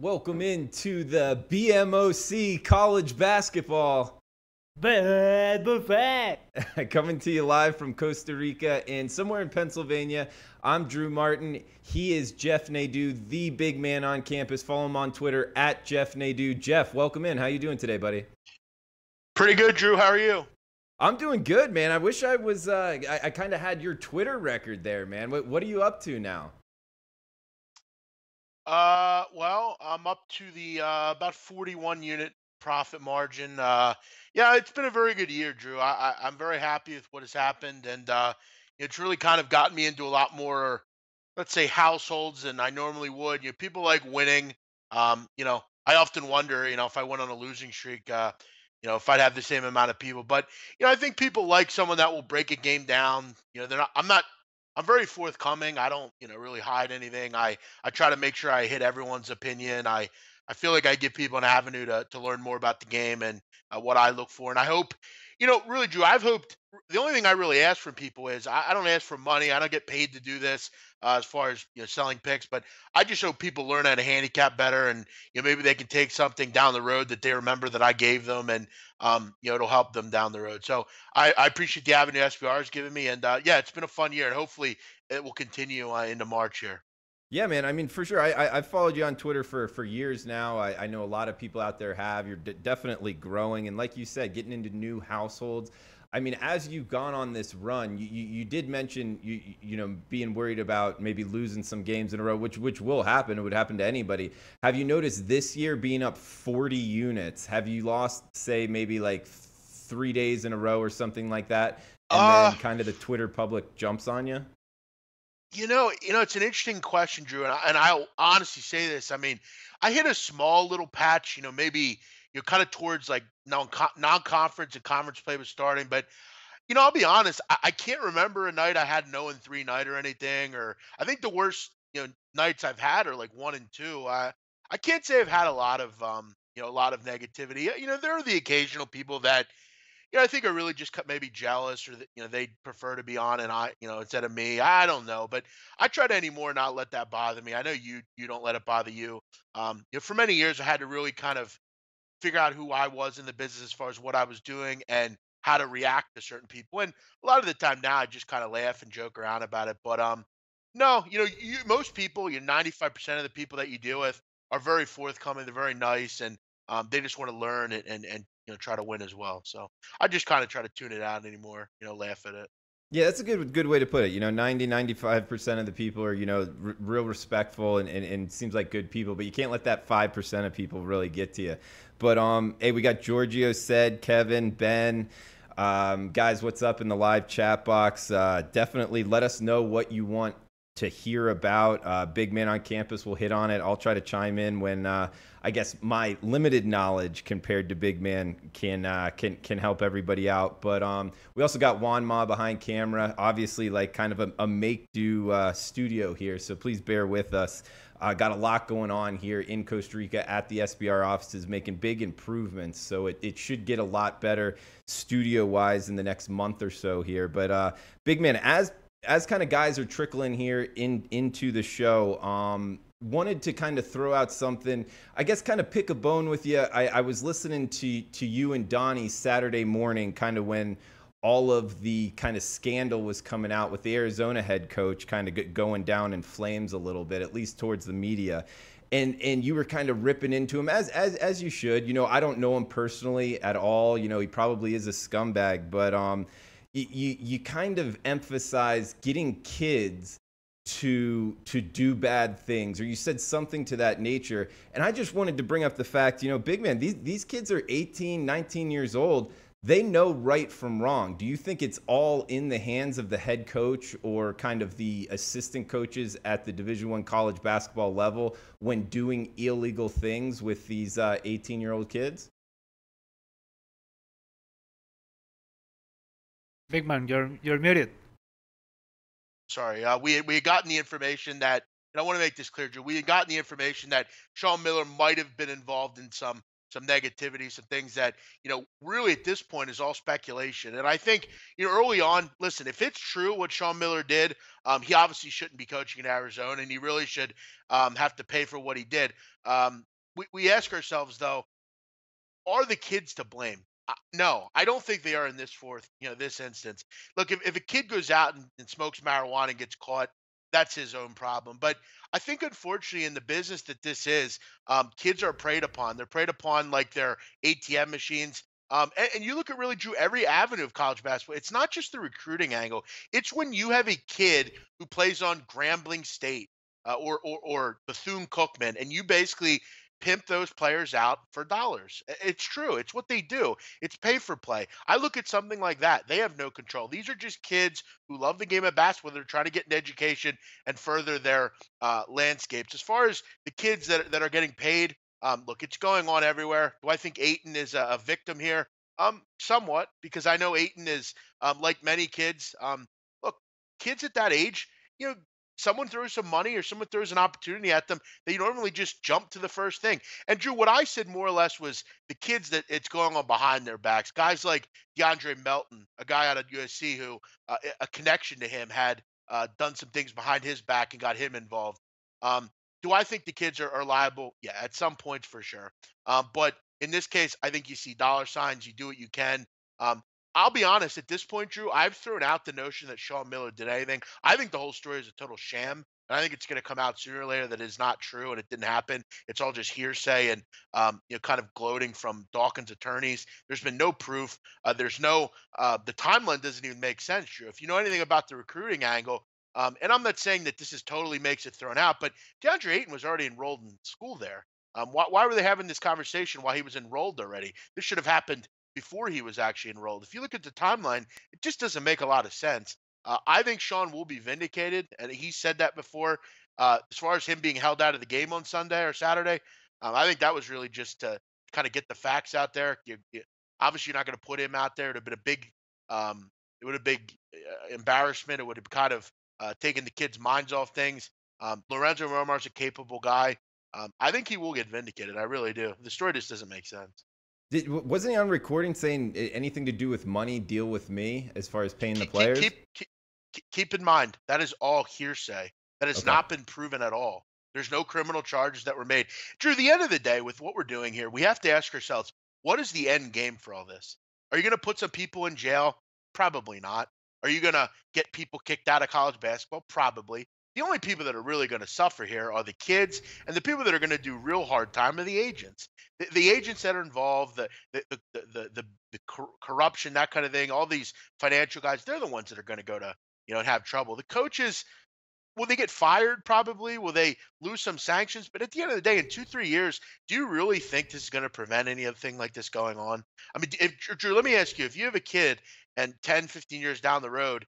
Welcome into the BMOC college basketball. Bad but fat. Coming to you live from Costa Rica and somewhere in Pennsylvania. I'm Drew Martin. He is Jeff Nadeau, the big man on campus. Follow him on Twitter at Jeff Nadeau. Jeff, welcome in. How you doing today, buddy? Pretty good, Drew. How are you? I'm doing good, man. I wish I was. I kind of had your Twitter record there, man. What are you up to now? Well, I'm up to the about 41 unit profit margin. Yeah, it's been a very good year, Drew. I'm very happy with what has happened, and it's really kind of gotten me into a lot more, let's say, households than I normally would. People like winning. I often wonder, if I went on a losing streak, if I'd have the same amount of people. But I think people like someone that will break a game down. They're not. I'm not. I'm very forthcoming. I don't, really hide anything. I try to make sure I hit everyone's opinion. I feel like I give people an avenue to learn more about the game and what I look for. And I hope, really, Drew, I've hoped the only thing I really ask from people is I don't ask for money. I don't get paid to do this as far as, selling picks, but I just hope people learn how to handicap better and, maybe they can take something down the road that they remember that I gave them and, it'll help them down the road. So I appreciate the avenue SBR has given me. And yeah, it's been a fun year and hopefully it will continue into March here. Yeah, man. I mean, for sure. I've followed you on Twitter for years now. I know a lot of people out there have. You're definitely growing. And like you said, getting into new households. I mean, as you've gone on this run, you did mention, being worried about maybe losing some games in a row, which will happen. It would happen to anybody. Have you noticed this year being up 40 units? Have you lost, say, maybe like 3 days in a row or something like that? And then kind of the Twitter public jumps on you? It's an interesting question, Drew, and I'll honestly say this. I mean, I hit a small little patch, maybe you're kind of towards like non-conference and conference play was starting, but I'll be honest, I can't remember a night I had an 0-3 night or anything, or I think the worst, nights I've had are like 1-2. I can't say I've had a lot of a lot of negativity. There are the occasional people that I think are really just maybe jealous or that, they prefer to be on and instead of me. I don't know, but I try to anymore not let that bother me. I know you don't let it bother you. For many years I had to really kind of figure out who I was in the business as far as what I was doing and how to react to certain people. And a lot of the time now I just kind of laugh and joke around about it. But no, most people, 95% of the people that you deal with are very forthcoming. They're very nice and they just want to learn and try to win as well. So I just kind of try to tune it out anymore, laugh at it. Yeah, that's a good way to put it. 95% of the people are, real respectful and seems like good people, but you can't let that 5% of people really get to you. But hey, we got Giorgio said, Kevin, Ben, guys, what's up in the live chat box? Definitely let us know what you want to hear about. Big Man on Campus will hit on it. I'll try to chime in when I guess my limited knowledge compared to Big Man can help everybody out. But we also got Juan Ma behind camera, obviously like kind of a make-do studio here. So please bear with us. Got a lot going on here in Costa Rica at the SBR offices, making big improvements. So it should get a lot better studio-wise in the next month or so here. But Big Man, as kind of guys are trickling here into the show, wanted to kind of throw out something, I guess kind of pick a bone with you. I was listening to you and Donnie Saturday morning, kind of when all of the kind of scandal was coming out with the Arizona head coach kind of going down in flames a little bit, at least towards the media. And you were kind of ripping into him as you should. I don't know him personally at all. He probably is a scumbag, but you kind of emphasize getting kids to do bad things, or you said something to that nature. And I just wanted to bring up the fact, Big Man, these kids are 18, 19 years old. They know right from wrong. Do you think it's all in the hands of the head coach or kind of the assistant coaches at the Division I college basketball level when doing illegal things with these 18-year-old kids? Big man, you're muted. Sorry, we had gotten the information that, and I want to make this clear, Drew. We had gotten the information that Sean Miller might have been involved in some some negativity, some things that, really at this point is all speculation. And I think, early on, listen, if it's true what Sean Miller did, he obviously shouldn't be coaching in Arizona, and he really should have to pay for what he did. We ask ourselves, though, are the kids to blame? No, I don't think they are in this instance. Look, if a kid goes out and smokes marijuana and gets caught, that's his own problem. But I think, unfortunately, in the business that this is, kids are preyed upon. They're preyed upon like their ATM machines. And you look at really, Drew, every avenue of college basketball. It's not just the recruiting angle. It's when you have a kid who plays on Grambling State or Bethune Cookman, and you basically pimp those players out for dollars. It's true. It's what they do. It's pay for play. I look at something like that. They have no control. These are just kids who love the game of basketball. They're trying to get an education and further their landscapes. As far as the kids that are getting paid, look, it's going on everywhere. Do I think Aiton is a victim here? Somewhat, because I know Aiton is like many kids. Look, kids at that age, you know, someone throws some money or someone throws an opportunity at them, they normally just jump to the first thing. And Drew, what I said more or less was the kids that it's going on behind their backs. Guys like DeAndre Melton, a guy out of USC who a connection to him had done some things behind his back and got him involved. Um, do I think the kids are liable? Yeah, at some points for sure. But in this case, I think you see dollar signs. You do what you can. Um, I'll be honest, at this point, Drew, I've thrown out the notion that Sean Miller did anything. I think the whole story is a total sham. And I think it's going to come out sooner or later that it's not true and it didn't happen. It's all just hearsay and kind of gloating from Dawkins' attorneys. There's been no proof. There's no the timeline doesn't even make sense, Drew. If you know anything about the recruiting angle, and I'm not saying that this is totally makes it thrown out, but DeAndre Ayton was already enrolled in school there. Why were they having this conversation while he was enrolled already? This should have happened before he was actually enrolled. If you look at the timeline, it just doesn't make a lot of sense. I think Sean will be vindicated, and he said that before. As far as him being held out of the game on Sunday or Saturday, I think that was really just to kind of get the facts out there. Obviously, you're not going to put him out there. It would have been a big, it would have been embarrassment. It would have kind of taken the kids' minds off things. Lorenzo Romar's a capable guy. I think he will get vindicated. I really do. The story just doesn't make sense. Wasn't he on recording saying anything to do with money, deal with me as far as paying the players? Keep in mind, that is all hearsay. That has Okay. not been proven at all. There's no criminal charges that were made. Drew, at the end of the day, with what we're doing here, we have to ask ourselves, what is the end game for all this? Are you going to put some people in jail? Probably not. Are you going to get people kicked out of college basketball? Probably. The only people that are really going to suffer here are the kids, and the people that are going to do real hard time are the agents. The agents that are involved, the corruption, that kind of thing, all these financial guys, they're the ones that are going to go to, and have trouble. The coaches, will they get fired? Probably. Will they lose some sanctions? But at the end of the day, in 2, 3 years, do you really think this is going to prevent anything like this going on? I mean, Drew, let me ask you, if you have a kid and 10, 15 years down the road,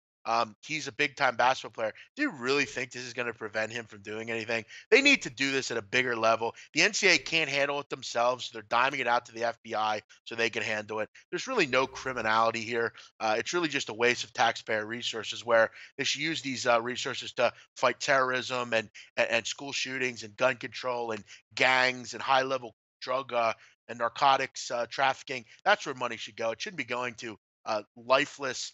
he's a big time basketball player. Do you really think this is going to prevent him from doing anything? They need to do this at a bigger level. The NCAA can't handle it themselves. So they're diming it out to the FBI so they can handle it. There's really no criminality here. It's really just a waste of taxpayer resources where they should use these resources to fight terrorism and school shootings and gun control and gangs and high level drug and narcotics trafficking. That's where money should go. It shouldn't be going to lifeless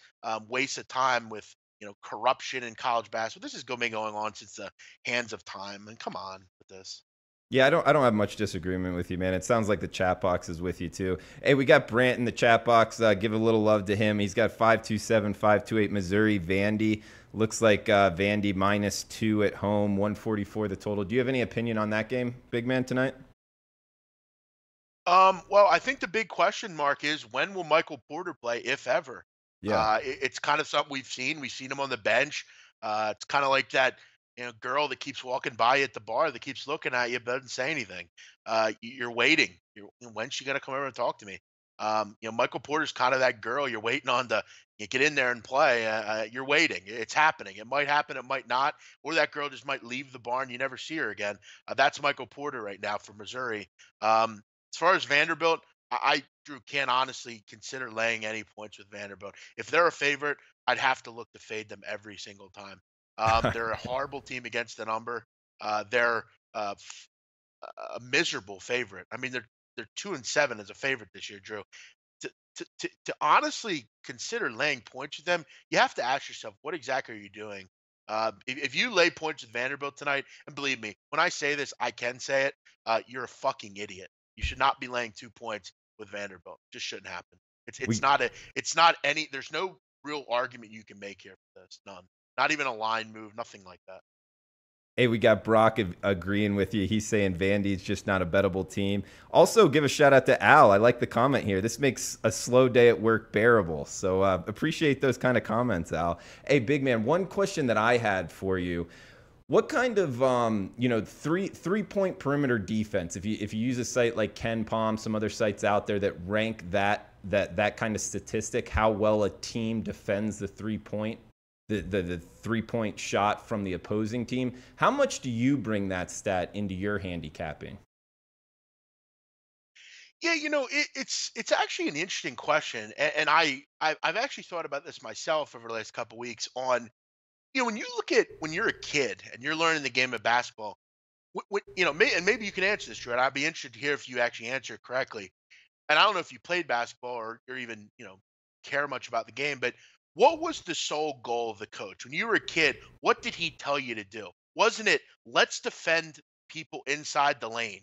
waste of time with corruption in college basketball. This has been going on since the hands of time. And come on with this. Yeah, I don't have much disagreement with you, man. It sounds like the chat box is with you too. Hey, we got Brant in the chat box. Give a little love to him. He's got 527, 528 Missouri-Vandy. Looks like Vandy -2 at home, 144 the total. Do you have any opinion on that game, big man, tonight? Well, I think the big question mark is when will Michael Porter play, if ever? Yeah. It's kind of something we've seen. We've seen him on the bench. It's kind of like that, girl that keeps walking by you at the bar that keeps looking at you but doesn't say anything. You're waiting. When's she gonna come over and talk to me? Michael Porter's kind of that girl you're waiting on to get in there and play. You're waiting. It's happening. It might happen. It might not. Or that girl just might leave the bar and you never see her again. That's Michael Porter right now for Missouri. As far as Vanderbilt, Drew, can't honestly consider laying any points with Vanderbilt. If they're a favorite, I'd have to look to fade them every single time. They're a horrible team against the number. They're a miserable favorite. I mean, they're they're 2-7 as a favorite this year, Drew. To honestly consider laying points with them, you have to ask yourself, what exactly are you doing? If you lay points with Vanderbilt tonight, and believe me, when I say this, I can say it. You're a fucking idiot. You should not be laying 2 points with Vanderbilt. Just shouldn't happen. We It's not any. There's no real argument you can make here for this. None. Not even a line move. Nothing like that. Hey, we got Brock agreeing with you. He's saying Vandy's just not a bettable team. Also, give a shout out to Al. I like the comment here. This makes a slow day at work bearable. So appreciate those kind of comments, Al. Hey, big man, one question that I had for you. What kind of three-point perimeter defense? If you use a site like Ken Palm, some other sites out there that rank that kind of statistic, how well a team defends the 3-point, the 3-point shot from the opposing team. How much do you bring that stat into your handicapping? Yeah, it's actually an interesting question, and I've actually thought about this myself over the last couple weeks. On when you look at when you're a kid and you're learning the game of basketball, and maybe you can answer this, Drew, and I'd be interested to hear if you actually answer it correctly. And I don't know if you played basketball or even care much about the game, but what was the sole goal of the coach when you were a kid? What did he tell you to do? Wasn't it let's defend people inside the lane?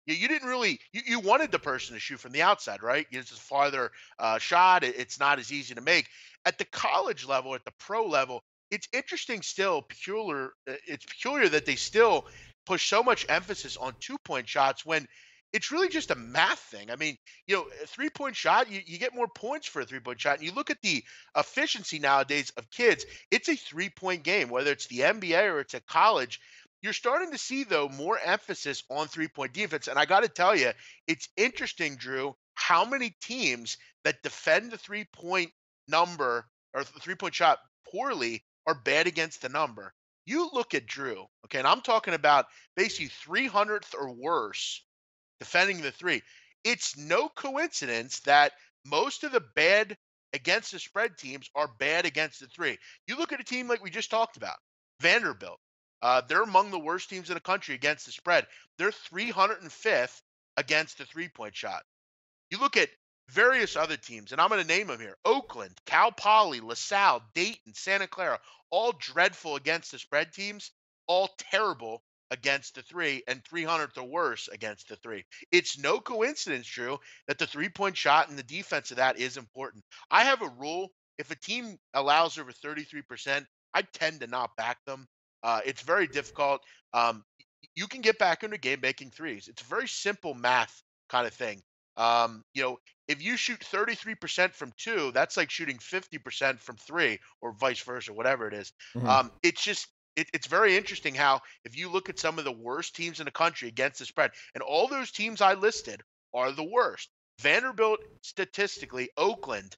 You didn't really you wanted the person to shoot from the outside, right? It's a farther shot. It's not as easy to make at the college level, at the pro level. It's interesting still peculiar. It's peculiar that they still push so much emphasis on 2-point shots when it's really just a math thing. I mean, a 3-point shot, you get more points for a 3-point shot. And you look at the efficiency nowadays of kids, it's a 3-point game, whether it's the NBA or it's at college. You're starting to see, though, more emphasis on 3-point defense. And I got to tell you, it's interesting, Drew, how many teams that defend the 3-point number or 3-point shot poorly are bad against the number. You look at Drew, okay, and I'm talking about basically 300th or worse defending the 3. It's no coincidence that most of the bad against the spread teams are bad against the 3. You look at a team like we just talked about, Vanderbilt. They're among the worst teams in the country against the spread. They're 305th against the 3-point shot. You look at various other teams, and I'm going to name them here: Oakland, Cal Poly, LaSalle, Dayton, Santa Clara, all dreadful against the spread teams, all terrible against the 3, and 300th or worse against the 3. It's no coincidence, Drew, that the 3-point shot and the defense of that is important. I have a rule: if a team allows over 33%, I tend to not back them. It's very difficult. You can get back into a game making threes. It's a very simple math kind of thing. If you shoot 33% from 2, that's like shooting 50% from 3, or vice versa, whatever it is. Mhm. It's very interesting how if you look at some of the worst teams in the country against the spread, and all those teams I listed are the worst. Vanderbilt statistically, Oakland,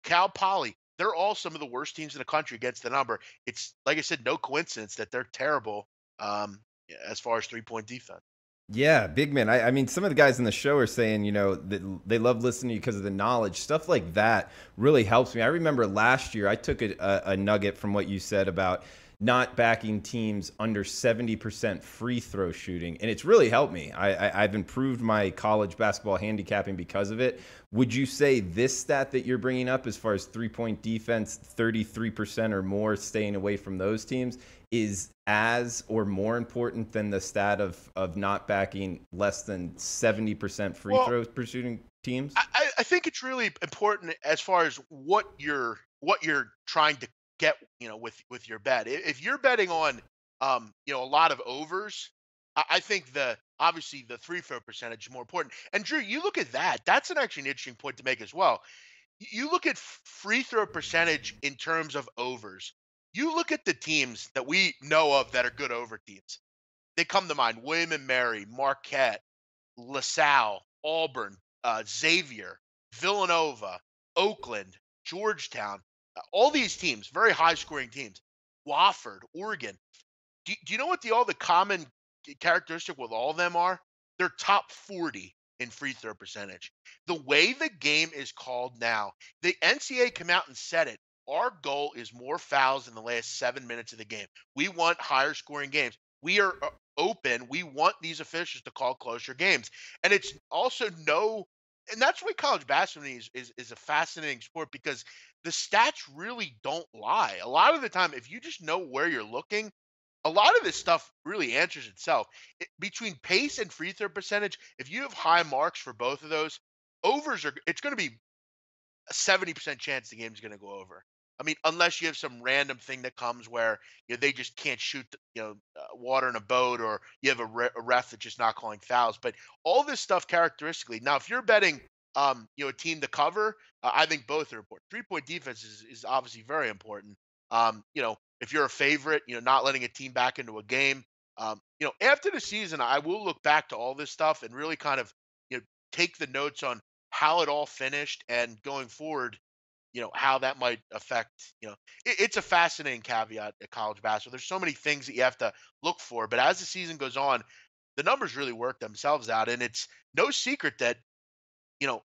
Cal Poly, they're all some of the worst teams in the country against the number. It's like I said, no coincidence that they're terrible as far as 3-point defense. Yeah, big man. I mean, some of the guys in the show are saying, that they love listening to you because of the knowledge. Stuff like that really helps me. I remember last year I took a nugget from what you said about not backing teams under 70% free throw shooting, and it's really helped me. I've improved my college basketball handicapping because of it. Would you say this stat that you're bringing up, as far as 3-point defense, 33% or more, staying away from those teams, is as or more important than the stat of not backing less than 70% free throws per shooting teams? I think it's really important as far as what you're trying to get, with your bet. If you're betting on, a lot of overs, I think obviously the free throw percentage is more important. And Drew, you look at that. That's actually an interesting point to make as well. You look at free throw percentage in terms of overs. You look at the teams that we know of that are good over teams. They come to mind: William and Mary, Marquette, LaSalle, Auburn, Xavier, Villanova, Oakland, Georgetown. All these teams, very high scoring teams. Wofford, Oregon. Do you know what all the common characteristic with all of them are? They're top 40 in free throw percentage. The way the game is called now, the NCAA come out and said it. Our goal is more fouls in the last 7 minutes of the game. We want higher scoring games. We are open. We want these officials to call closer games. And it's also and that's why college basketball is a fascinating sport because the stats really don't lie. A lot of the time, if you just know where you're looking, a lot of this stuff really answers itself. Between pace and free throw percentage, if you have high marks for both of those, it's going to be a 70% chance the game's going to go over. I mean, unless you have some random thing that comes where they just can't shoot, water in a boat, or you have a ref that's just not calling fouls. But all this stuff characteristically. Now, if you're betting, a team to cover, I think both are important. 3-point defense is obviously very important. If you're a favorite, not letting a team back into a game. After the season, I will look back to all this stuff and really kind of, take the notes on how it all finished and going forward, how that might affect, it's a fascinating caveat at college basketball. There's so many things that you have to look for, but as the season goes on, the numbers really work themselves out. And it's no secret that,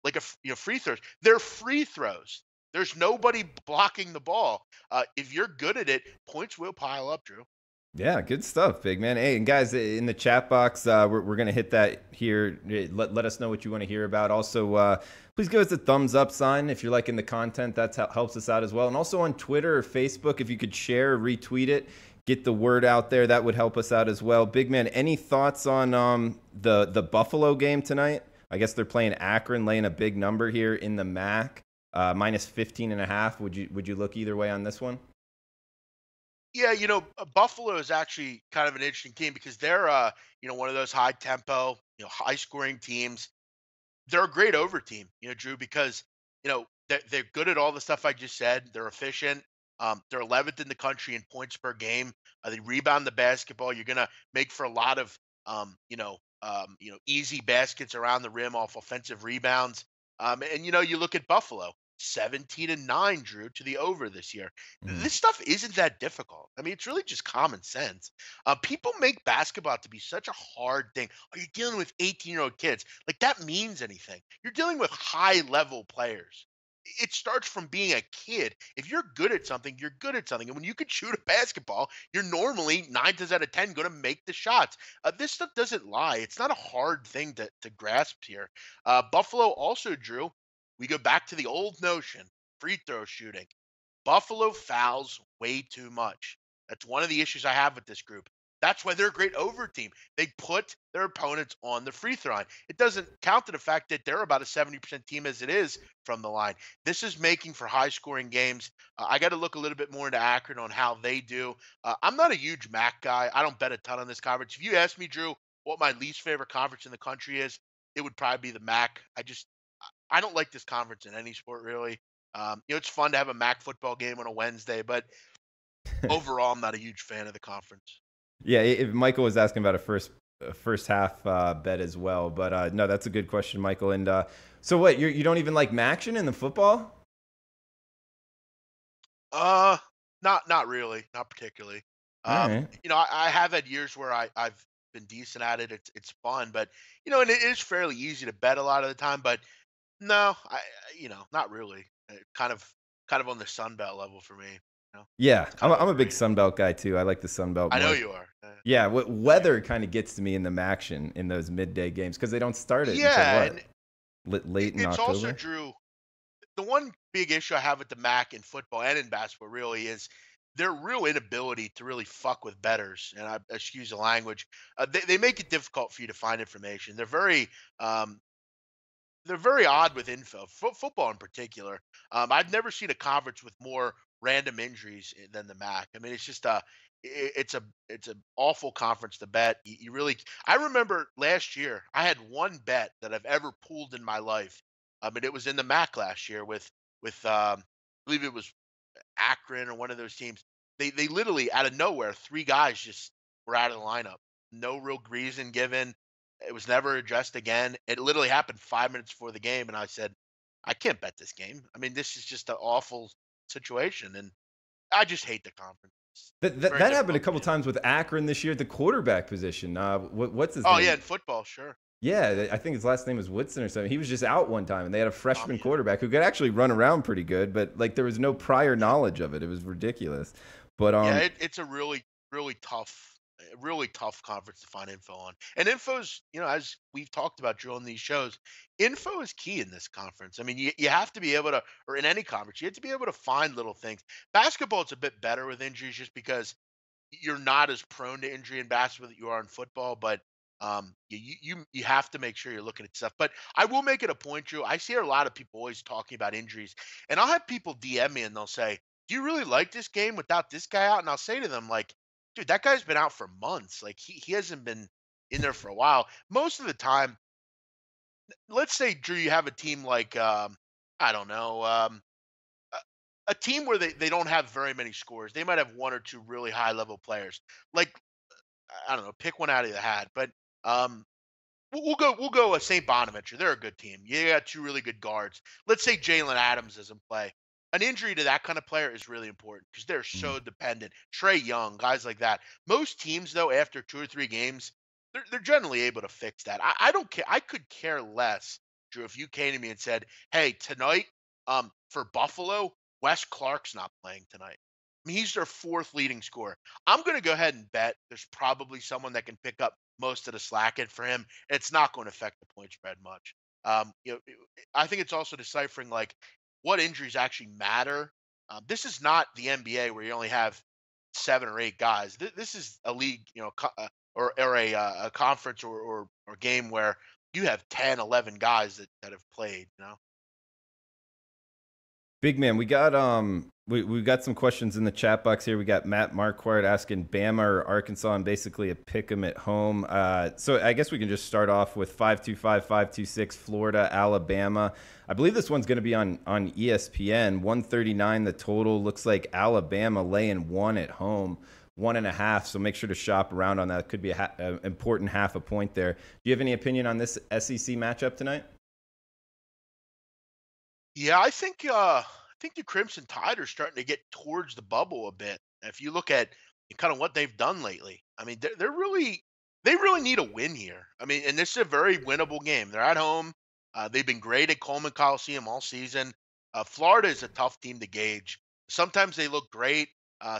like free throws, they're free throws. There's nobody blocking the ball. If you're good at it, points will pile up, Drew. Yeah, good stuff, big man. Hey, and guys, in the chat box, we're going to hit that here. Let us know what you want to hear about. Also, please give us a thumbs up sign if you're liking the content. That helps us out as well. And also on Twitter or Facebook, if you could share or retweet it, get the word out there, that would help us out as well. Big man, any thoughts on the Buffalo game tonight? I guess they're playing Akron, laying a big number here in the MAC, minus 15.5. Would you look either way on this one? Yeah, Buffalo is actually kind of an interesting team because they're, one of those high tempo, high scoring teams. They're a great over team, Drew, because, they're good at all the stuff I just said. They're efficient. They're 11th in the country in points per game. They rebound the basketball. You're going to make for a lot of, easy baskets around the rim off offensive rebounds. And, you look at Buffalo. 17-9, Drew, to the over this year. This stuff isn't that difficult. I mean, it's really just common sense. People make basketball to be such a hard thing. Are you dealing with 18-year-old kids? Like, that means anything. You're dealing with high-level players. It starts from being a kid. If you're good at something, you're good at something. And when you can shoot a basketball, you're normally 9 times out of 10 going to make the shots. This stuff doesn't lie. It's not a hard thing to grasp here. Buffalo also, Drew, we go back to the old notion, free throw shooting. Buffalo fouls way too much. That's one of the issues I have with this group. That's why they're a great over team. They put their opponents on the free throw line. It doesn't count to the fact that they're about a 70% team as it is from the line. This is making for high scoring games. I got to look a little bit more into Akron on how they do. I'm not a huge MAC guy. I don't bet a ton on this conference. If you ask me, Drew, what my least favorite conference in the country is, it would probably be the MAC. I don't like this conference in any sport, really. It's fun to have a MAC football game on a Wednesday, but overall, I'm not a huge fan of the conference. Yeah, Michael was asking about a first half bet as well, but no, that's a good question, Michael. And so what? You don't even like MACtion in the football? Not really, not particularly. Right. I have had years where I've been decent at it. It's fun, but and it is fairly easy to bet a lot of the time, but. No, not really. Kind of on the Sun Belt level for me. Yeah, I'm a big Sun Belt guy too. I like the Sun Belt more. I know you are. Yeah, weather kind of gets to me in the MACtion in those midday games because they don't start it until late in October. It's also, Drew, the one big issue I have with the MAC in football and in basketball really is their real inability to really fuck with bettors. And excuse the language. They make it difficult for you to find information. They're very odd with info, football in particular. I've never seen a conference with more random injuries than the MAC. I mean, it's just it's an awful conference to bet. You really, I remember last year I had one bet that I've ever pooled in my life. And it was in the MAC last year with I believe it was Akron or one of those teams. They literally out of nowhere, 3 guys just were out of the lineup. No real reason given. It was never addressed again. It literally happened 5 minutes before the game, and I said, I can't bet this game. I mean, this is just an awful situation, and I just hate the conference. That happened a couple times with Akron this year at the quarterback position. What's his name? Oh, yeah, in football, sure. Yeah, I think his last name was Woodson or something. He was just out one time, and they had a freshman quarterback who could actually run around pretty good, but like there was no prior knowledge of it. It was ridiculous. But yeah, it's a really, really tough a really tough conference to find info on. And info's, as we've talked about, Drew, on these shows, info is key in this conference. I mean, you have to be able to, or in any conference, you have to be able to find little things. Basketball, it's a bit better with injuries just because you're not as prone to injury in basketball that you are in football, but you have to make sure you're looking at stuff. But I will make it a point, Drew. I see a lot of people always talking about injuries, and I'll have people DM me and they'll say, "Do you really like this game without this guy out?" And I'll say to them, like, "Dude, that guy's been out for months. Like he hasn't been in there for a while. Most of the time, let's say, Drew, you have a team like I don't know, a, a team where they don't have very many scores. They might have one or two really high level players. Like I don't know, pick one out of the hat. But um, we'll go a St. Bonaventure. They're a good team. You got two really good guards. Let's say Jalen Adams doesn't play. An injury to that kind of player is really important because they're Mm. so dependent. Trey Young, guys like that. Most teams, though, after 2 or 3 games, they're generally able to fix that. I don't care. I could care less, Drew, if you came to me and said, "Hey, tonight, for Buffalo, Wes Clark's not playing tonight. I mean, he's their fourth leading scorer. I'm going to go ahead and bet there's probably someone that can pick up most of the slack in for him. It's not going to affect the point spread much. I think it's also deciphering like what injuries actually matter. This is not the NBA where you only have 7 or 8 guys. This is a league, or a conference or game where you have 10, 11 guys that have played. Big man, we got some questions in the chat box here. We got Matt Marquardt asking Bama or Arkansas and basically a pick 'em at home. So I guess we can just start off with 525, 526 Florida, Alabama. I believe this one's going to be on ESPN. 139 the total. Looks like Alabama laying one at home. 1.5. So make sure to shop around on that. Could be an important half a point there. Do you have any opinion on this SEC matchup tonight? Yeah, I think the Crimson Tide are starting to get towards the bubble a bit. If you look at kind of what they've done lately, I mean, they really need a win here. I mean, and this is a very winnable game. They're at home. They've been great at Coleman Coliseum all season. Florida is a tough team to gauge. Sometimes they look great.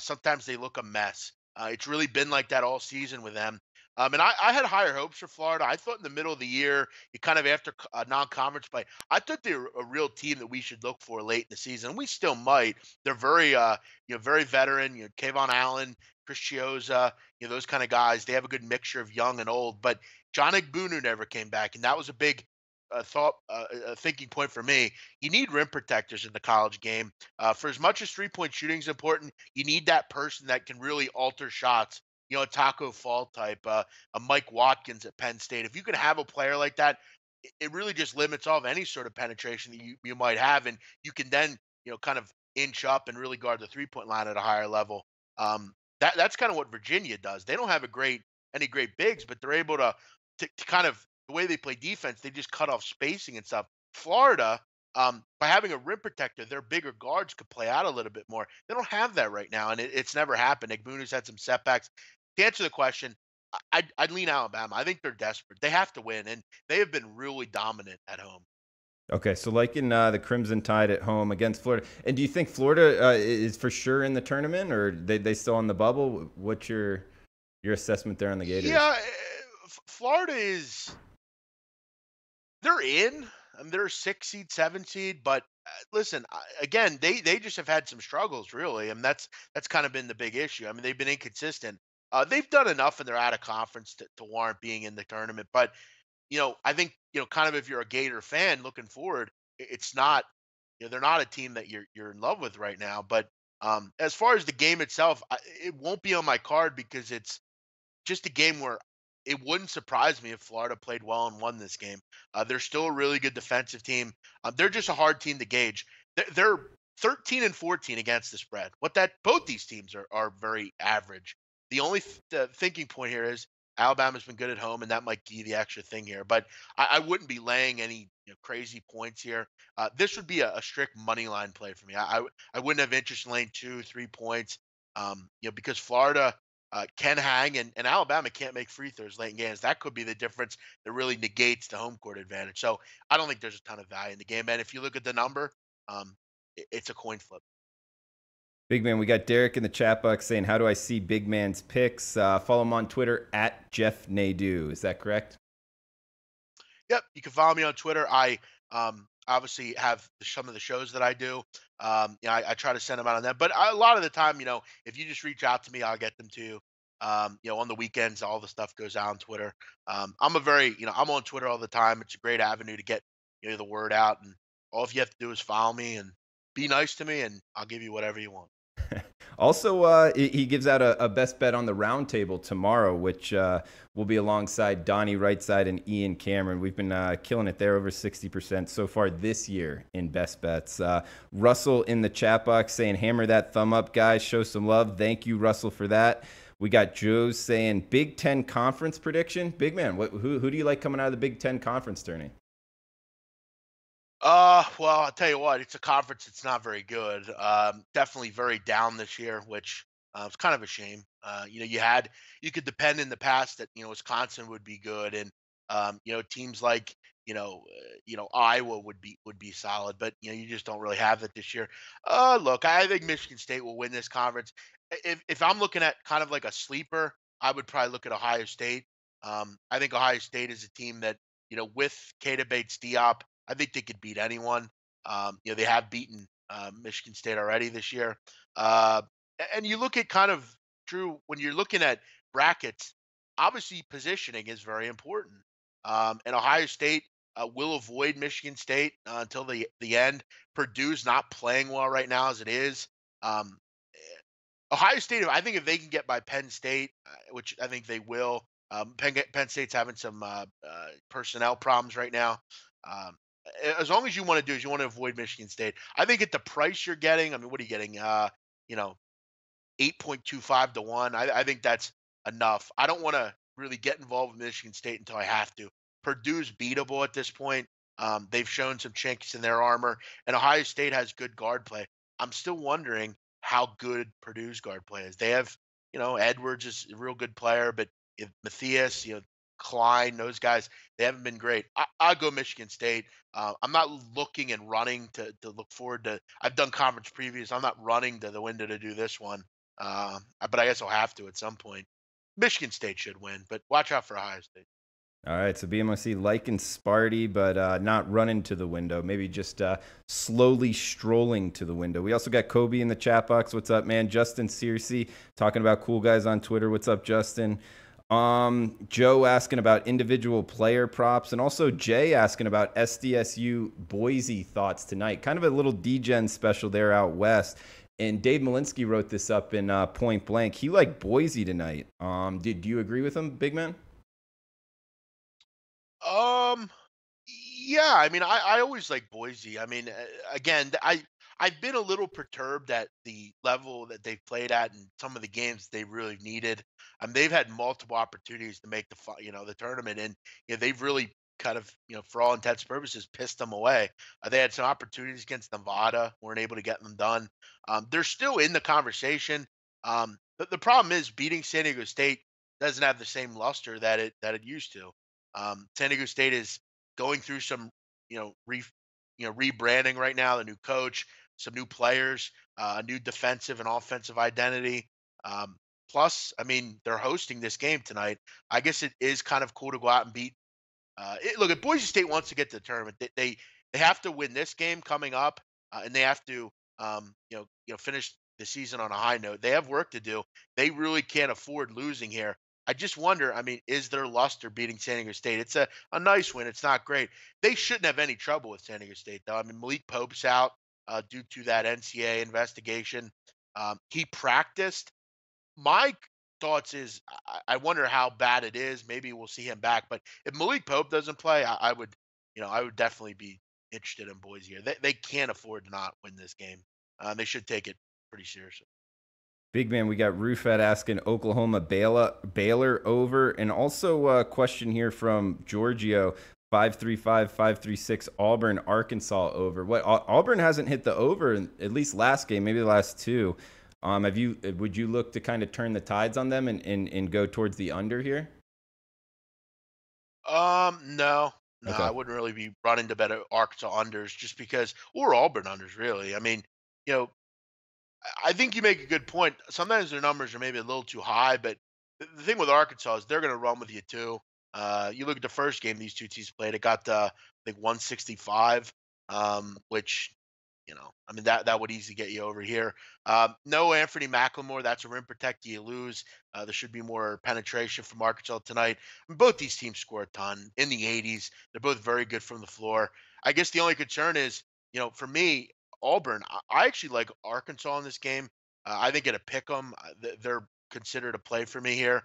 Sometimes they look a mess. It's really been like that all season with them. And I had higher hopes for Florida. I thought in the middle of the year, you kind of after non-conference play, I thought they were a real team that we should look for late in the season. We still might. They're very veteran. Kayvon Allen, Chris Chioza, those kind of guys. They have a good mixture of young and old. But John Igbunu never came back, and that was a big thinking point for me. You need rim protectors in the college game. For as much as three-point shooting is important, you need that person that can really alter shots. A Taco Fall type, a Mike Watkins at Penn State. If you can have a player like that, it really just limits off any sort of penetration that you might have, and you can then kind of inch up and really guard the 3-point line at a higher level. That's kind of what Virginia does. They don't have any great bigs, but they're able to kind of the way they play defense. They just cut off spacing and stuff. Florida, by having a rim protector, their bigger guards could play out a little bit more. They don't have that right now, and it's never happened. Igbunu's had some setbacks. To answer the question, I'd lean Alabama. I think they're desperate. They have to win, and they have been really dominant at home. Okay, so like in the Crimson Tide at home against Florida. And do you think Florida is for sure in the tournament, or they still on the bubble? What's your assessment there on the Gators? Yeah, Florida is they're in. I mean, they're a 6 seed, 7 seed, but listen, again, they just have had some struggles, really. I mean, that's kind of been the big issue. I mean, they've been inconsistent. They've done enough, and they're out of conference to warrant being in the tournament. But I think, kind of if you're a Gator fan looking forward, it's not, they're not a team that you're in love with right now. But as far as the game itself, it won't be on my card because it's just a game where it wouldn't surprise me if Florida played well and won this game. They're still a really good defensive team. They're just a hard team to gauge. They're 13 and 14 against the spread. Both these teams are very average. The only thinking point here is Alabama's been good at home, and that might give you the extra thing here. But I wouldn't be laying any crazy points here. This would be a strict money line play for me. I wouldn't have interest in laying 2 3 points. Because Florida can hang, and Alabama can't make free throws late in games. That could be the difference that really negates the home court advantage. So I don't think there's a ton of value in the game. And if you look at the number, it's a coin flip. Big man, we got Derek in the chat box saying, "How do I see Big Man's picks?" Follow him on Twitter at Jeff Nadeau. Is that correct? Yep, you can follow me on Twitter. I obviously have some of the shows that I do. I try to send them out on that, but a lot of the time, if you just reach out to me, I'll get them to you. On the weekends, all the stuff goes out on Twitter. I'm on Twitter all the time. It's a great avenue to get the word out, and all you have to do is follow me and be nice to me, and I'll give you whatever you want. Also, he gives out a best bet on the roundtable tomorrow, which will be alongside Donnie Rightside and Ian Cameron. We've been killing it there, over 60% so far this year in best bets. Russell in the chat box saying, "Hammer that thumb up, guys. Show some love." Thank you, Russell, for that. We got Joe's saying, "Big Ten conference prediction." Big man, who do you like coming out of the Big Ten conference tourney? Well, I'll tell you what, it's a conference that's not very good. Definitely very down this year, which it's kind of a shame. You could depend in the past that Wisconsin would be good, and teams like Iowa would be solid, but you just don't really have it this year. Look, I think Michigan State will win this conference. If I'm looking at kind of like a sleeper, I would probably look at Ohio State. I think Ohio State is a team that with Keita Bates Diop. I think they could beat anyone. They have beaten Michigan State already this year. Uh, and you look at kind of Drew when you're looking at brackets. Obviously, positioning is very important. And Ohio State will avoid Michigan State until the end. Purdue's not playing well right now as it is. Um, Ohio State, I think if they can get by Penn State, which I think they will, Penn State's having some personnel problems right now. Um, as long as you want to do is you want to avoid Michigan State. I think at the price you're getting, I mean, what are you getting? You know, 8.25 to 1. I think that's enough. I don't want to really get involved with Michigan State until I have to. Purdue's beatable at this point. They've shown some chinks in their armor, and Ohio State has good guard play. I'm still wondering how good Purdue's guard play is. They have, Edwards is a real good player, but if Matthias, Klein, those guys, they haven't been great. I'll go Michigan State. I'm not looking and running to look forward to. I've done conference previews. I'm not running to the window to do this one. But I guess I'll have to at some point. Michigan State should win, but watch out for Ohio State. All right, so BMOC liking Sparty, but not running to the window. Maybe just slowly strolling to the window. We also got Kobe in the chat box. What's up, man? Justin Searcy talking about cool guys on Twitter. What's up, Justin? Joe asking about individual player props, and also Jay asking about SDSU Boise thoughts tonight. Kind of a little DGen special there out west. And Dave Malinsky wrote this up in Point Blank. He liked Boise tonight. Do you agree with him, big man? Um, yeah, I mean, I always like Boise. I mean, again, I've been a little perturbed at the level that they've played at and some of the games they really needed. They've had multiple opportunities to make the tournament, and they've really kind of for all intents and purposes pissed them away. They had some opportunities against Nevada, weren't able to get them done. They're still in the conversation. The problem is beating San Diego State doesn't have the same luster that it used to. San Diego State is going through some, rebranding right now. The new coach, some new players, a new defensive and offensive identity. Um, Plus, I mean, they're hosting this game tonight. I guess it is kind of cool to go out and beat. Look, if Boise State wants to get to the tournament, they have to win this game coming up, and they have to, finish the season on a high note. They have work to do. They really can't afford losing here. I just wonder, I mean, is there luster beating San Diego State? It's a nice win. It's not great. They shouldn't have any trouble with San Diego State, though. I mean, Malik Pope's out due to that NCAA investigation. He practiced. My thoughts is I wonder how bad it is. Maybe we'll see him back. But if Malik Pope doesn't play, I would definitely be interested in Boise here. They can't afford to not win this game. They should take it pretty seriously. Big man, we got Rufat asking Oklahoma Baylor over, and also a question here from Giorgio 535-536 Auburn Arkansas over. What Auburn hasn't hit the over at least last game, maybe the last two. Would you look to kind of turn the tides on them and go towards the under here? No, Okay. I wouldn't really be running to bet Arkansas unders just because, or Auburn unders really. I mean, you know, I think you make a good point. Sometimes their numbers are maybe a little too high, but the thing with Arkansas is they're going to run with you too. You look at the first game these two teams played; it got I think 165, which I mean that would easily get you over here. No Anthony McLemore, that's a rim protector you lose. There should be more penetration from Arkansas tonight. I mean, both these teams score a ton in the 80s. They're both very good from the floor. I guess the only concern is, for me, Auburn. I actually like Arkansas in this game. I think at a pick 'em, they're considered a play for me here.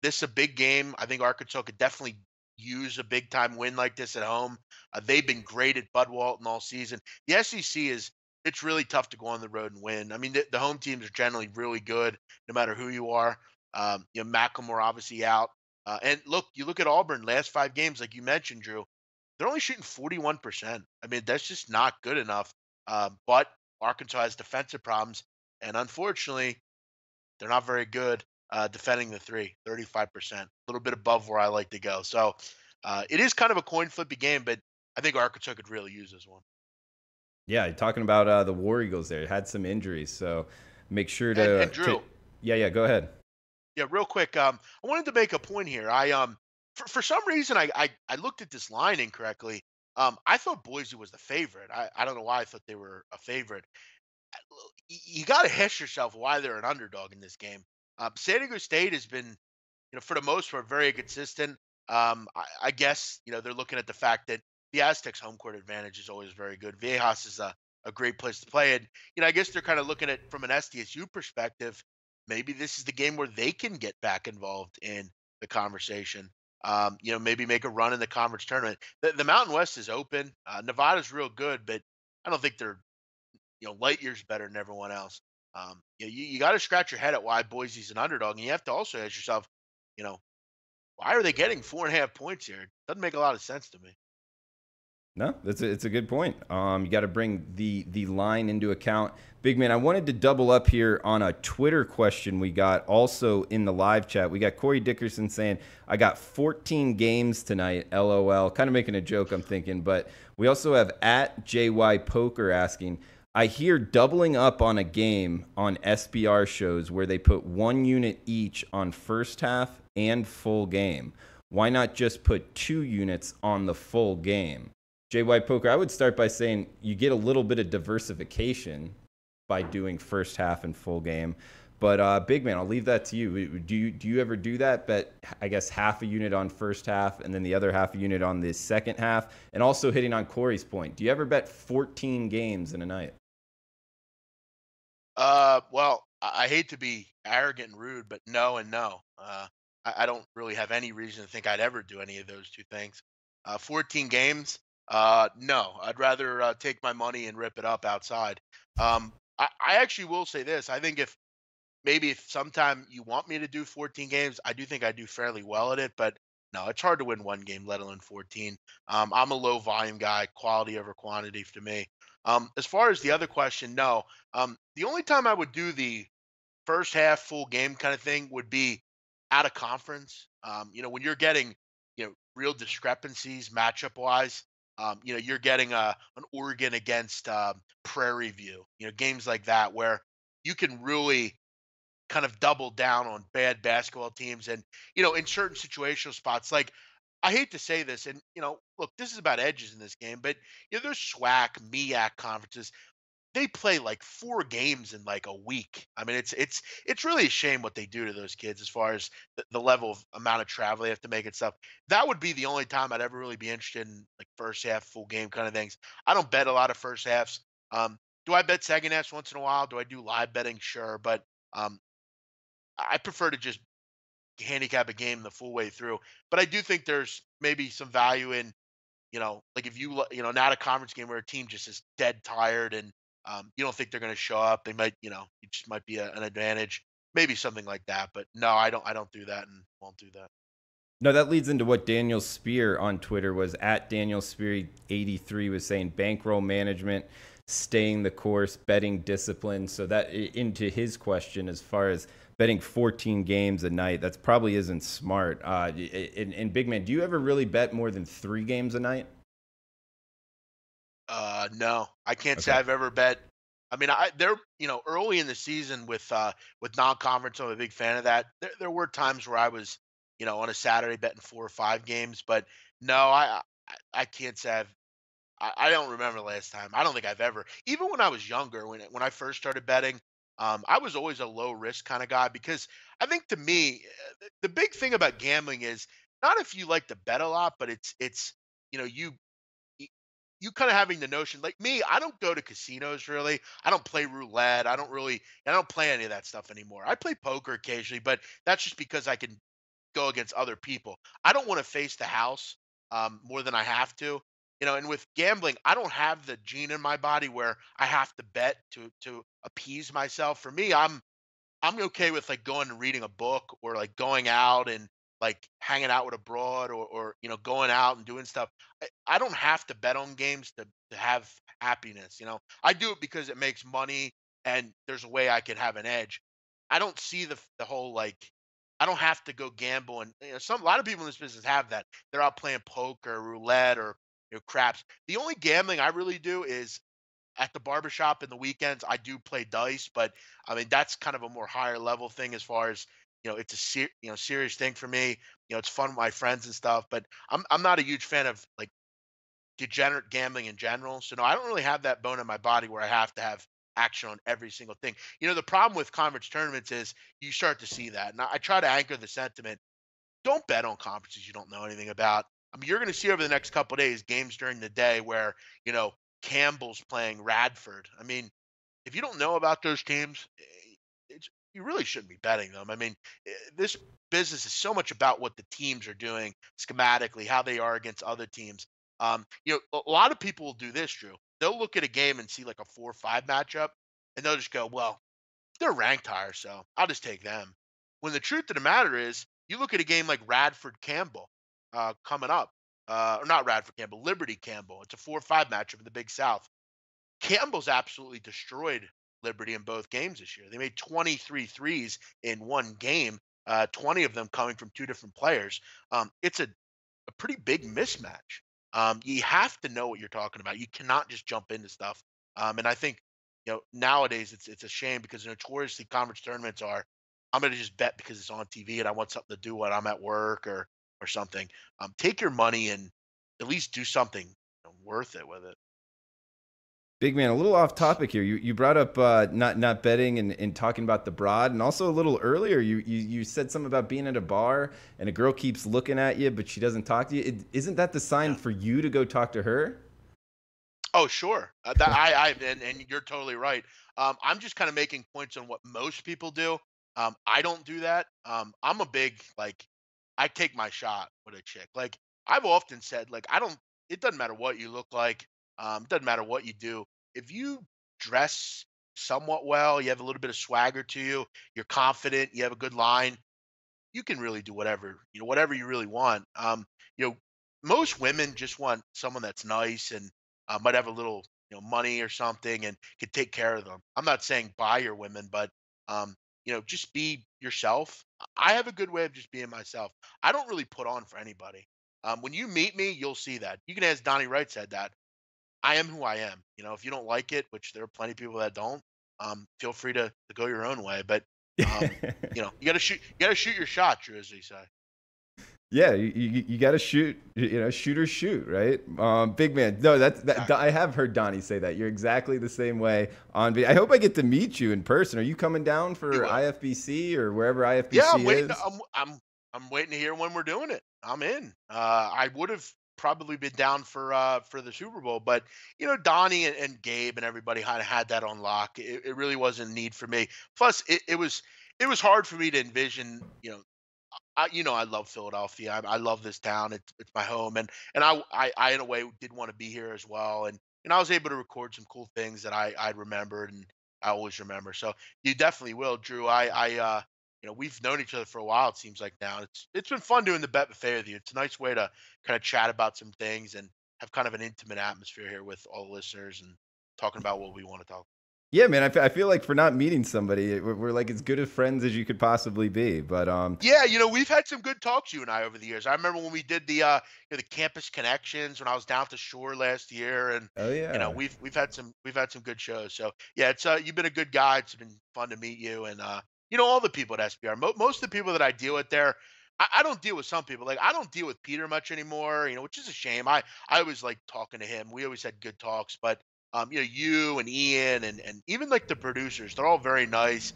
This is a big game. I think Arkansas could definitely use a big time win like this at home. They've been great at Bud Walton all season. The SEC it's really tough to go on the road and win. I mean, the home teams are generally really good, no matter who you are. Macklemore obviously out. And look, you look at Auburn last 5 games, like you mentioned, Drew. They're only shooting 41%. I mean, that's just not good enough. But Arkansas has defensive problems, and unfortunately, they're not very good defending the three, 35%, a little bit above where I like to go. So it is kind of a coin flippy game, but I think Arkansas could really use this one. Yeah, talking about the War Eagles there, had some injuries, so make sure And Drew, yeah, go ahead. yeah, real quick, I wanted to make a point here. For some reason I looked at this line incorrectly. I thought Boise was the favorite. I don't know why I thought they were a favorite. You got to ask yourself why they're an underdog in this game. San Diego State has been, for the most part, very consistent. I guess they're looking at the fact that the Aztecs' home court advantage is always very good. Viejas is a great place to play, and I guess they're kind of looking at from an SDSU perspective. Maybe this is the game where they can get back involved in the conversation. Maybe make a run in the conference tournament. The Mountain West is open. Nevada's real good, but I don't think they're light years better than everyone else. You got to scratch your head at why Boise's an underdog, and you have to also ask yourself, you know, why are they getting 4.5 points here? It doesn't make a lot of sense to me. No, it's a good point. You got to bring the line into account. Big man, I wanted to double up here on a Twitter question we got also in the live chat. We got Corey Dickerson saying, I got 14 games tonight, LOL. Kind of making a joke, I'm thinking. But we also have at JY Poker asking, I hear doubling up on a game on SBR shows where they put 1 unit each on first half and full game. Why not just put 2 units on the full game? JY Poker, I would start by saying you get a little bit of diversification by doing first half and full game. But Big Man, I'll leave that to you. Do you ever do that? Bet, I guess, half a unit on first half and then the other half a unit on the second half? And also hitting on Corey's point, do you ever bet 14 games in a night? Well, I hate to be arrogant and rude, but no and no. I don't really have any reason to think I'd ever do any of those two things. 14 games, no. I'd rather take my money and rip it up outside. I actually will say this. I think if sometime you want me to do 14 games, I do think I do fairly well at it, but no, it's hard to win one game, let alone 14. I'm a low volume guy, quality over quantity to me. As far as the other question, no. The only time I would do the first half full game kind of thing would be out of conference. When you're getting, real discrepancies matchup wise, you're getting an Oregon against Prairie View, games like that where you can really kind of double down on bad basketball teams and, in certain situational spots, like I hate to say this, and look, this is about edges in this game, but there's SWAC, MEAC conferences. They play like 4 games in like a week. I mean, it's really a shame what they do to those kids as far as the level of amount of travel they have to make and stuff. That would be the only time I'd ever really be interested in like first half, full game kind of things. I don't bet a lot of first halves. Do I bet second halves once in a while? Do I do live betting? Sure, but um, I prefer to just handicap a game the full way through. But I do think there's maybe some value in, like if not a conference game where a team just is dead tired and you don't think they're going to show up. They might, it just might be an advantage, maybe something like that. But no, I don't do that and won't do that. No, that leads into what Daniel Spear on Twitter was at Daniel Spear 83 was saying bankroll management, staying the course, betting discipline. So that into his question as far as betting 14 games a night, that's probably isn't smart. And Big Man, do you ever really bet more than 3 games a night? No, I can't say I've ever bet. I mean, they're early in the season with non-conference. I'm a big fan of that. There were times where I was on a Saturday betting 4 or 5 games, but no, I can't say I don't remember the last time. I don't think I've ever, even when I was younger, when I first started betting, I was always a low risk kind of guy because I think to me, the big thing about gambling is not if you like to bet a lot, but it's you know you y- you kind of having the notion like me. I don't go to casinos really. I don't play roulette. I don't play any of that stuff anymore. I play poker occasionally, but that's just because I can go against other people. I don't want to face the house more than I have to. And with gambling, I don't have the gene in my body where I have to bet to appease myself. For me, I'm okay with like going and reading a book or like going out and like hanging out with a broad or going out and doing stuff. I don't have to bet on games to have happiness. I do it because it makes money and there's a way I can have an edge. I don't see the whole like I don't have to go gamble and a lot of people in this business have that. They're out playing poker, roulette, or craps. The only gambling I really do is at the barbershop in the weekends. I do play dice, but I mean that's kind of a more higher level thing as far as it's a serious thing for me. It's fun with my friends and stuff, but I'm not a huge fan of like degenerate gambling in general. So no, I don't really have that bone in my body where I have to have action on every single thing. The problem with conference tournaments is you start to see that. And I try to anchor the sentiment. Don't bet on conferences you don't know anything about. I mean, you're going to see over the next couple of days games during the day where, Campbell's playing Radford. I mean, if you don't know about those teams, you really shouldn't be betting them. I mean, this business is so much about what the teams are doing schematically, how they are against other teams. A lot of people will do this, Drew. They'll look at a game and see like a 4-5 matchup, and they'll just go, "Well, they're ranked higher, so I'll just take them." When the truth of the matter is, you look at a game like Radford Campbell coming up, or not Radford Campbell, Liberty Campbell. It's a 4-5 matchup in the Big South. Campbell's absolutely destroyed Liberty in both games this year. They made 23 threes in one game, 20 of them coming from two different players. It's a pretty big mismatch. You have to know what you're talking about. You cannot just jump into stuff. And I think nowadays it's a shame because notoriously conference tournaments are. I'm going to just bet because it's on TV and I want something to do when I'm at work or something. Take your money and at least do something worth it with it. Big man, a little off topic here. You brought up not betting and talking about the broad, and also a little earlier you said something about being at a bar and a girl keeps looking at you but she doesn't talk to you. Isn't that the sign Yeah. for you to go talk to her? Oh, sure. And you're totally right. I'm just kind of making points on what most people do. I don't do that. I'm a big like, I take my shot with a chick. Like I've often said, like I don't. It doesn't matter what you look like. Doesn't matter what you do. If you dress somewhat well, you have a little bit of swagger to you, you're confident, you have a good line, you can really do whatever you really want. You know, most women just want someone that's nice and might have a little, money or something and can take care of them. I'm not saying buy your women, but just be yourself. I have a good way of just being myself. I don't really put on for anybody. When you meet me, you'll see that. You can ask Donnie Wright said that. I am who I am. If you don't like it, which there are plenty of people that don't, feel free to go your own way. But you gotta shoot your shot, Drew, as they say. Yeah, you got to shoot, shoot or shoot, right? Big man. No, Exactly. I have heard Donnie say that. You're exactly the same way on video. I hope I get to meet you in person. Are you coming down You for will. IFBC or wherever Yeah, I'm IFBC waiting. is? I'm waiting to hear when we're doing it. I'm in. I would have probably been down for the Super Bowl, but Donnie and Gabe and everybody kind of had that on lock. It really wasn't a need for me. Plus, it was hard for me to envision. I love Philadelphia. I love this town. It's my home, and I in a way did want to be here as well. And I was able to record some cool things that I remembered and I always remember. So you definitely will, Drew. We've known each other for a while. It seems like now it's been fun doing the bet buffet with you. It's a nice way to kind of chat about some things and have kind of an intimate atmosphere here with all the listeners and talking about what we want to talk. Yeah, man, I feel like for not meeting somebody, we're like as good of friends as you could possibly be. But Yeah, we've had some good talks, you and I, over the years. I remember when we did the campus connections when I was down at the shore last year, and oh yeah, we've had some good shows. So yeah, it's you've been a good guy. It's been fun to meet you, and all the people at SBR. Most of the people that I deal with there, I don't deal with some people. Like I don't deal with Peter much anymore, which is a shame. I always like talking to him. We always had good talks, but you and Ian and even like the producers, they're all very nice.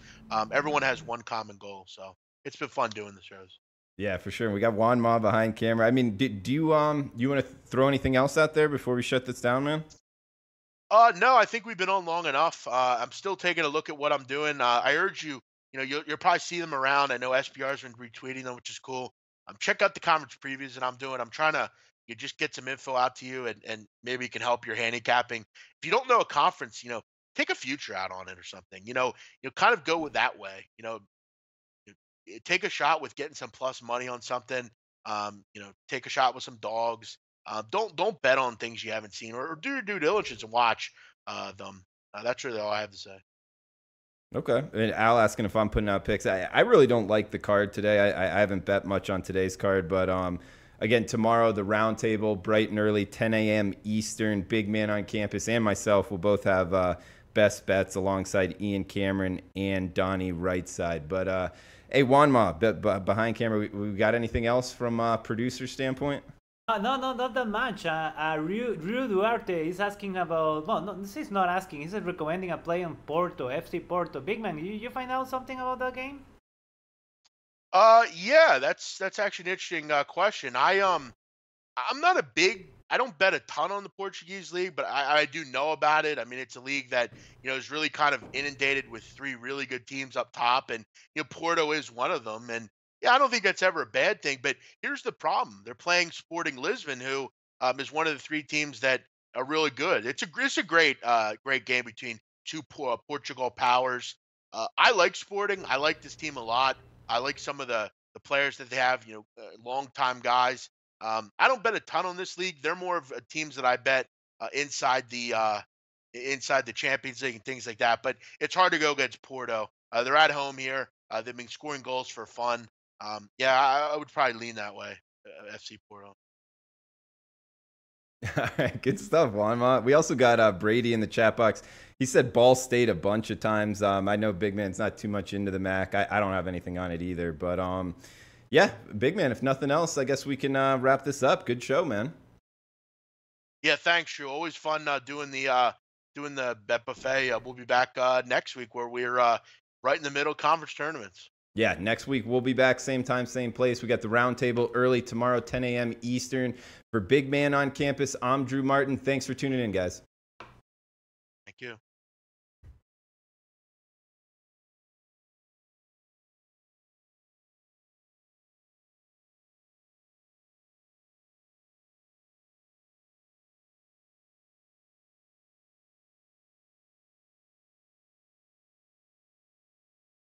Everyone has one common goal, so it's been fun doing the shows. yeah, for sure. We got Juan Ma behind camera. I mean, do you want to throw anything else out there before we shut this down, man? No, I think we've been on long enough. I'm still taking a look at what I'm doing. I urge you, you'll probably see them around. I know SPR's been retweeting them, which is cool. Check out the conference previews that I'm doing. I'm trying to just get some info out to you, and maybe it can help your handicapping. If you don't know a conference, take a future out on it or something. Kind of go with that way. Take a shot with getting some plus money on something. Take a shot with some dogs. Don't bet on things you haven't seen, or do your due diligence and watch them. That's really all I have to say. Okay. And Al asking if I'm putting out picks. I really don't like the card today. I haven't bet much on today's card, but again, tomorrow the round table, bright and early, 10 a.m. Eastern. Big Man on Campus and myself will both have best bets alongside Ian Cameron and Donnie Rightside. But hey, Juanma, behind camera, we got anything else from producer standpoint? No, not that much. Rio Duarte is asking about. Well, no, this is not asking. He's recommending a play on Porto, FC Porto. Big Man, you find out something about that game? Yeah, that's actually an interesting question. I'm not a big. I don't bet a ton on the Portuguese league, but I do know about it. I mean, it's a league that is really kind of inundated with three really good teams up top, and Porto is one of them. And yeah, I don't think that's ever a bad thing. But here's the problem: they're playing Sporting Lisbon, who is one of the three teams that are really good. It's a great game between two Portugal powers. I like Sporting. I like this team a lot. I like some of the players that they have. Long time guys. I don't bet a ton on this league. They're more of teams that I bet inside the Champions League and things like that. But it's hard to go against Porto. They're at home here. They've been scoring goals for fun. Yeah, I would probably lean that way. FC Porto. All right, good stuff, Juan. We also got Brady in the chat box. He said Ball State a bunch of times. I know Big Man's not too much into the MAC. I don't have anything on it either. But yeah, Big Man, if nothing else, I guess we can wrap this up. Good show, man. Yeah, thanks, Drew. Always fun doing the bet buffet. We'll be back next week where we're right in the middle of conference tournaments. Yeah, next week we'll be back, same time, same place. We got the round table early tomorrow, 10 a.m. Eastern. For Big Man on Campus, I'm Drew Martin. Thanks for tuning in, guys. Thank you.